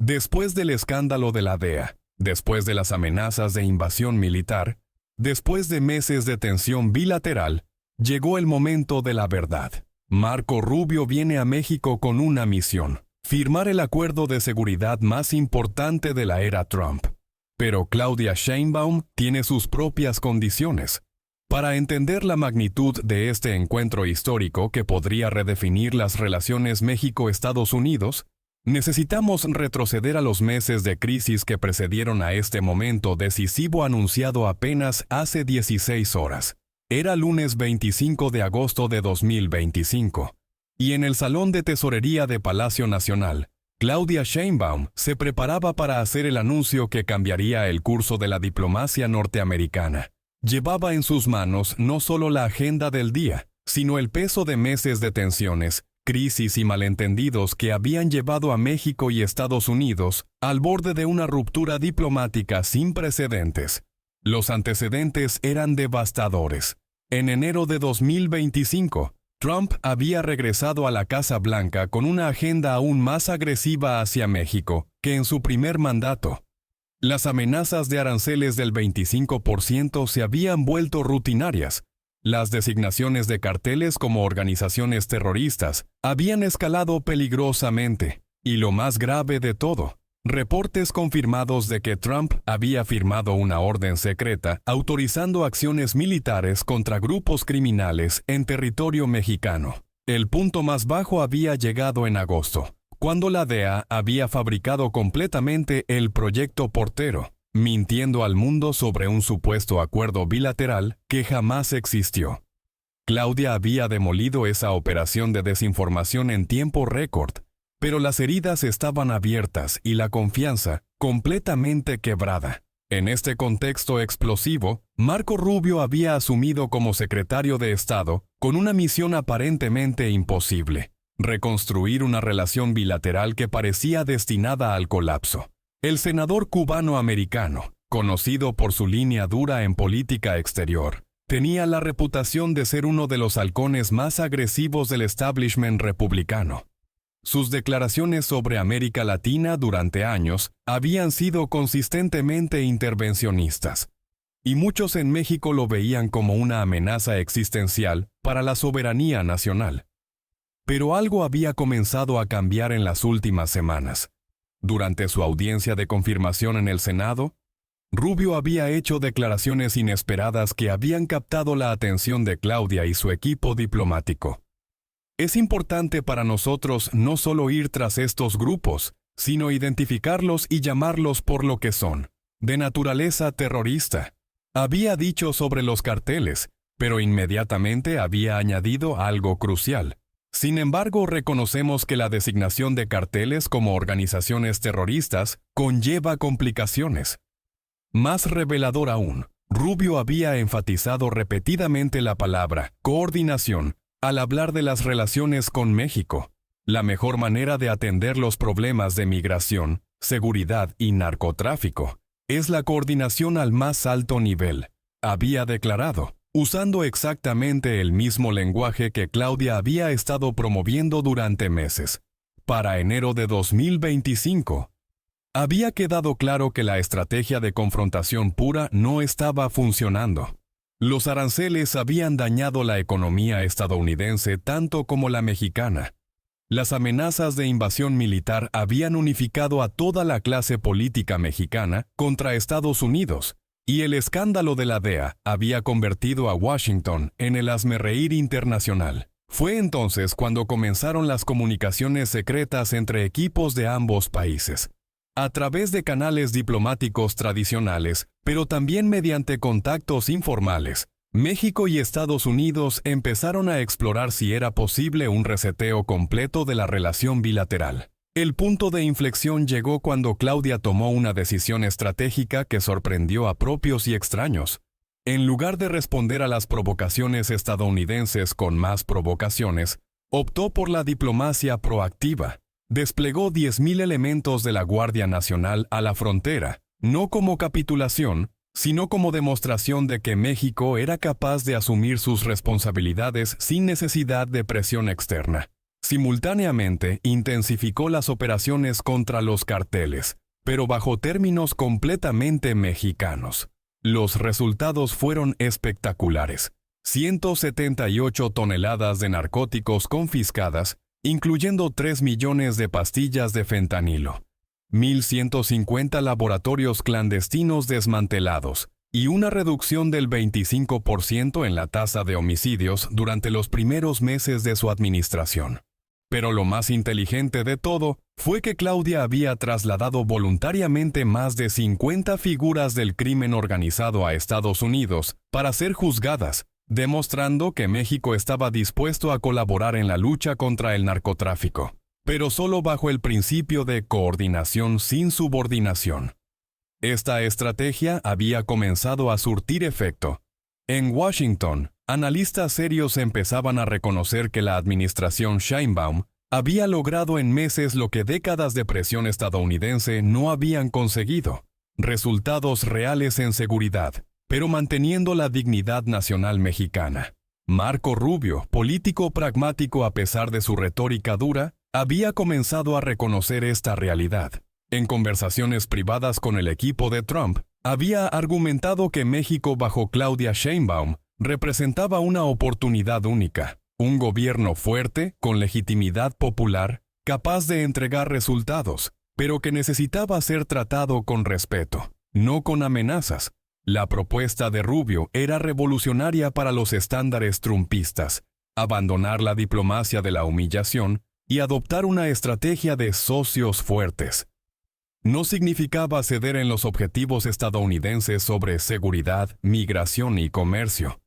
Después del escándalo de la DEA, después de las amenazas de invasión militar, después de meses de tensión bilateral, llegó el momento de la verdad. Marco Rubio viene a México con una misión: firmar el acuerdo de seguridad más importante de la era Trump. Pero Claudia Sheinbaum tiene sus propias condiciones. Para entender la magnitud de este encuentro histórico que podría redefinir las relaciones México-Estados Unidos, necesitamos retroceder a los meses de crisis que precedieron a este momento decisivo anunciado apenas hace 16 horas. Era lunes 25 de agosto de 2025, y en el Salón de Tesorería de Palacio Nacional, Claudia Sheinbaum se preparaba para hacer el anuncio que cambiaría el curso de la diplomacia norteamericana. Llevaba en sus manos no solo la agenda del día, sino el peso de meses de tensiones, crisis y malentendidos que habían llevado a México y Estados Unidos al borde de una ruptura diplomática sin precedentes. Los antecedentes eran devastadores. En enero de 2025, Trump había regresado a la Casa Blanca con una agenda aún más agresiva hacia México que en su primer mandato. Las amenazas de aranceles del 25% se habían vuelto rutinarias. Las designaciones de carteles como organizaciones terroristas habían escalado peligrosamente. Y lo más grave de todo, reportes confirmados de que Trump había firmado una orden secreta autorizando acciones militares contra grupos criminales en territorio mexicano. El punto más bajo había llegado en agosto, cuando la DEA había fabricado completamente el Proyecto Portero, mintiendo al mundo sobre un supuesto acuerdo bilateral que jamás existió. Claudia había demolido esa operación de desinformación en tiempo récord, pero las heridas estaban abiertas y la confianza completamente quebrada. En este contexto explosivo, Marco Rubio había asumido como secretario de Estado con una misión aparentemente imposible: reconstruir una relación bilateral que parecía destinada al colapso. El senador cubano-americano, conocido por su línea dura en política exterior, tenía la reputación de ser uno de los halcones más agresivos del establishment republicano. Sus declaraciones sobre América Latina durante años habían sido consistentemente intervencionistas, y muchos en México lo veían como una amenaza existencial para la soberanía nacional. Pero algo había comenzado a cambiar en las últimas semanas. Durante su audiencia de confirmación en el Senado, Rubio había hecho declaraciones inesperadas que habían captado la atención de Claudia y su equipo diplomático. Es importante para nosotros no solo ir tras estos grupos, sino identificarlos y llamarlos por lo que son: de naturaleza terrorista. Había dicho sobre los carteles, pero inmediatamente había añadido algo crucial. Sin embargo, reconocemos que la designación de carteles como organizaciones terroristas conlleva complicaciones. Más revelador aún, Rubio había enfatizado repetidamente la palabra coordinación al hablar de las relaciones con México. La mejor manera de atender los problemas de migración, seguridad y narcotráfico es la coordinación al más alto nivel, había declarado, usando exactamente el mismo lenguaje que Claudia había estado promoviendo durante meses. Para enero de 2025, había quedado claro que la estrategia de confrontación pura no estaba funcionando. Los aranceles habían dañado la economía estadounidense tanto como la mexicana. Las amenazas de invasión militar habían unificado a toda la clase política mexicana contra Estados Unidos, y el escándalo de la DEA había convertido a Washington en el hazmerreír internacional. Fue entonces cuando comenzaron las comunicaciones secretas entre equipos de ambos países, a través de canales diplomáticos tradicionales, pero también mediante contactos informales. México y Estados Unidos empezaron a explorar si era posible un reseteo completo de la relación bilateral. El punto de inflexión llegó cuando Claudia tomó una decisión estratégica que sorprendió a propios y extraños. En lugar de responder a las provocaciones estadounidenses con más provocaciones, optó por la diplomacia proactiva. Desplegó 10.000 elementos de la Guardia Nacional a la frontera, no como capitulación, sino como demostración de que México era capaz de asumir sus responsabilidades sin necesidad de presión externa. Simultáneamente, intensificó las operaciones contra los carteles, pero bajo términos completamente mexicanos. Los resultados fueron espectaculares. 178 toneladas de narcóticos confiscadas, incluyendo 3 millones de pastillas de fentanilo, 1.150 laboratorios clandestinos desmantelados y una reducción del 25% en la tasa de homicidios durante los primeros meses de su administración. Pero lo más inteligente de todo fue que Claudia había trasladado voluntariamente más de 50 figuras del crimen organizado a Estados Unidos para ser juzgadas, demostrando que México estaba dispuesto a colaborar en la lucha contra el narcotráfico, pero solo bajo el principio de coordinación sin subordinación. Esta estrategia había comenzado a surtir efecto. En Washington, analistas serios empezaban a reconocer que la administración Sheinbaum había logrado en meses lo que décadas de presión estadounidense no habían conseguido: resultados reales en seguridad, pero manteniendo la dignidad nacional mexicana. Marco Rubio, político pragmático a pesar de su retórica dura, había comenzado a reconocer esta realidad. En conversaciones privadas con el equipo de Trump, había argumentado que México bajo Claudia Sheinbaum representaba una oportunidad única, un gobierno fuerte, con legitimidad popular, capaz de entregar resultados, pero que necesitaba ser tratado con respeto, no con amenazas. La propuesta de Rubio era revolucionaria para los estándares trumpistas: abandonar la diplomacia de la humillación y adoptar una estrategia de socios fuertes. No significaba ceder en los objetivos estadounidenses sobre seguridad, migración y comercio,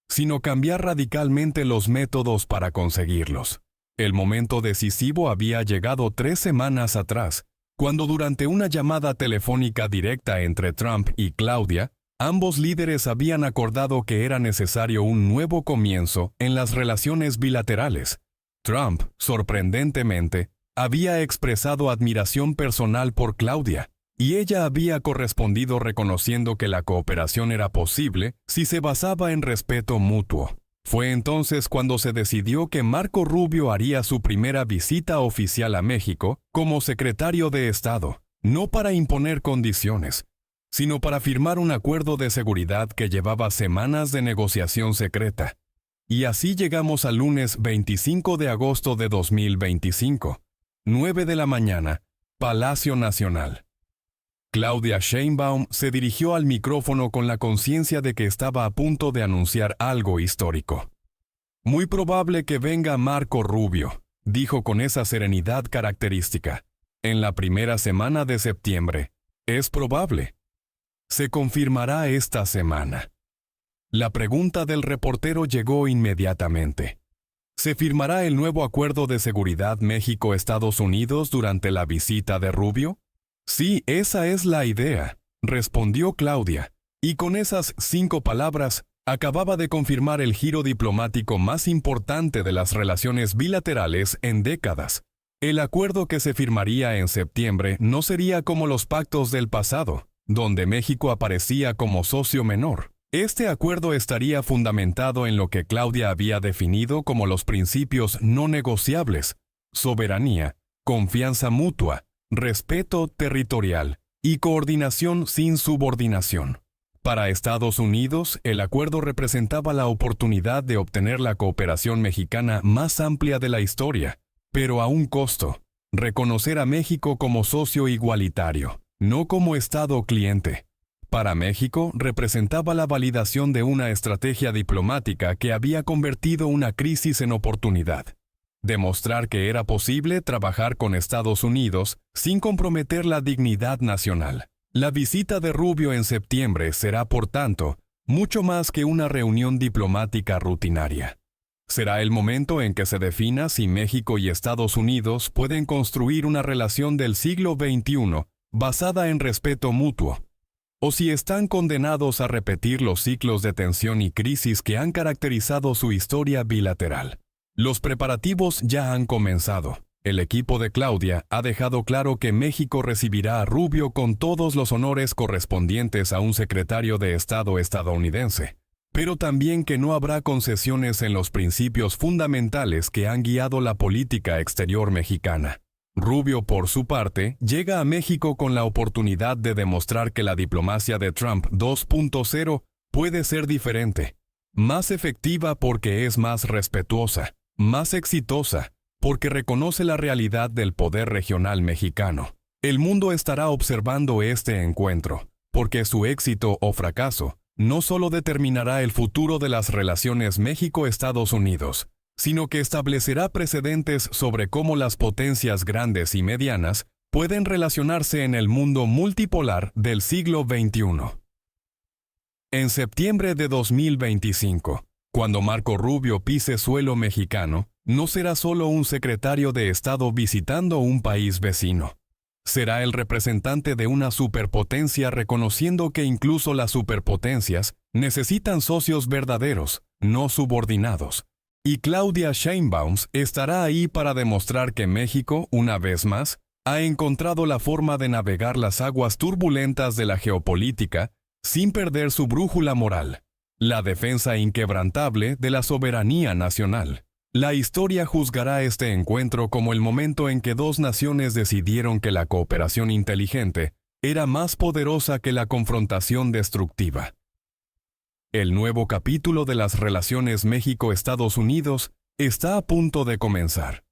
sino cambiar radicalmente los métodos para conseguirlos. El momento decisivo había llegado 3 semanas atrás, cuando durante una llamada telefónica directa entre Trump y Claudia, ambos líderes habían acordado que era necesario un nuevo comienzo en las relaciones bilaterales. Trump, sorprendentemente, había expresado admiración personal por Claudia, y ella había correspondido reconociendo que la cooperación era posible si se basaba en respeto mutuo. Fue entonces cuando se decidió que Marco Rubio haría su primera visita oficial a México como secretario de Estado, no para imponer condiciones, sino para firmar un acuerdo de seguridad que llevaba semanas de negociación secreta. Y así llegamos al lunes 25 de agosto de 2025. 9 de la mañana, Palacio Nacional. Claudia Sheinbaum se dirigió al micrófono con la conciencia de que estaba a punto de anunciar algo histórico. Muy probable que venga Marco Rubio, dijo con esa serenidad característica. En la primera semana de septiembre. Es probable. Se confirmará esta semana. La pregunta del reportero llegó inmediatamente. ¿Se firmará el nuevo acuerdo de seguridad México-Estados Unidos durante la visita de Rubio? Sí, esa es la idea, respondió Claudia, y con esas 5 palabras acababa de confirmar el giro diplomático más importante de las relaciones bilaterales en décadas. El acuerdo que se firmaría en septiembre no sería como los pactos del pasado, donde México aparecía como socio menor. Este acuerdo estaría fundamentado en lo que Claudia había definido como los principios no negociables: soberanía, confianza mutua, respeto territorial y coordinación sin subordinación. Para Estados Unidos, el acuerdo representaba la oportunidad de obtener la cooperación mexicana más amplia de la historia, pero a un costo: reconocer a México como socio igualitario, no como Estado cliente. Para México, representaba la validación de una estrategia diplomática que había convertido una crisis en oportunidad. Demostrar que era posible trabajar con Estados Unidos sin comprometer la dignidad nacional. La visita de Rubio en septiembre será, por tanto, mucho más que una reunión diplomática rutinaria. Será el momento en que se defina si México y Estados Unidos pueden construir una relación del siglo XXI basada en respeto mutuo, o si están condenados a repetir los ciclos de tensión y crisis que han caracterizado su historia bilateral. Los preparativos ya han comenzado. El equipo de Claudia ha dejado claro que México recibirá a Rubio con todos los honores correspondientes a un secretario de Estado estadounidense. pero también que no habrá concesiones en los principios fundamentales que han guiado la política exterior mexicana. Rubio, por su parte, llega a México con la oportunidad de demostrar que la diplomacia de Trump 2.0 puede ser diferente, más efectiva porque es más respetuosa, más exitosa, porque reconoce la realidad del poder regional mexicano. El mundo estará observando este encuentro, porque su éxito o fracaso no solo determinará el futuro de las relaciones México-Estados Unidos, sino que establecerá precedentes sobre cómo las potencias grandes y medianas pueden relacionarse en el mundo multipolar del siglo XXI. En septiembre de 2025, cuando Marco Rubio pise suelo mexicano, no será solo un secretario de Estado visitando un país vecino. Será el representante de una superpotencia reconociendo que incluso las superpotencias necesitan socios verdaderos, no subordinados. Y Claudia Sheinbaum estará ahí para demostrar que México, una vez más, ha encontrado la forma de navegar las aguas turbulentas de la geopolítica sin perder su brújula moral, la defensa inquebrantable de la soberanía nacional. La historia juzgará este encuentro como el momento en que dos naciones decidieron que la cooperación inteligente era más poderosa que la confrontación destructiva. El nuevo capítulo de las relaciones México-Estados Unidos está a punto de comenzar.